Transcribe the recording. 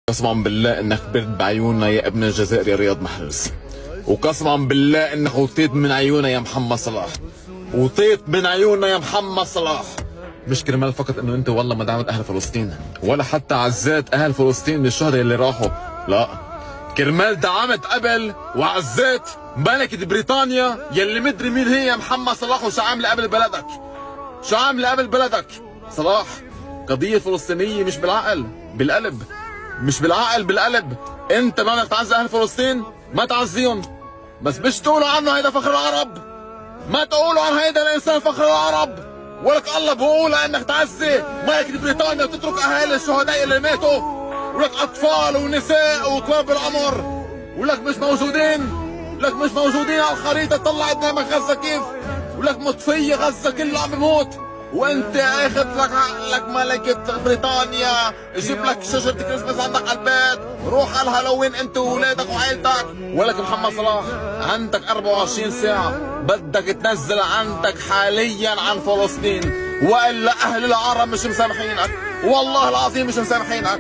قسما بالله انك كبرت بعيوننا يا ابن الجزائر يا رياض محرز، وقسما بالله انك وطيت من عيوننا يا محمد صلاح، وطيت من عيوننا يا محمد صلاح. مش كرمال فقط انه انت والله ما دعمت اهل فلسطين ولا حتى عزيت اهل فلسطين من الشهداء اللي راحوا، لا، كرمال دعمت قبل وعزيت ملكة بريطانيا يلي مدري مين هي يا محمد صلاح، وشو عامله قبل بلدك، شو عامله قبل بلدك. صلاح، قضية فلسطينية مش بالعقل، بالقلب، مش بالعقل، بالقلب. انت ما بدك تعزي اهل فلسطين، ما تعزيهم، بس مش تقولوا عنه هيدا فخر العرب، ما تقولوا عن هيدا الانسان فخر العرب. ولك الله بقول انك تعزي ملكة بريطانيا وتترك اهالي الشهداء اللي ماتوا، ولك اطفال ونساء وكبار بالعمر، ولك مش موجودين، لك مش موجودين على الخريطة. طلع قدامك غزة كيف، ولك مطفية غزة كله عم بموت، وانت اخذ لك ملكة بريطانيا، جيب لك شجرة كريسماس عندك على البيت، روح على الهالوين انت واولادك وعائلتك. ولك محمد صلاح عندك 24 ساعة بدك تنزل عندك حاليا عن فلسطين، والا اهل العرب مش مسامحينك، والله العظيم مش مسامحينك.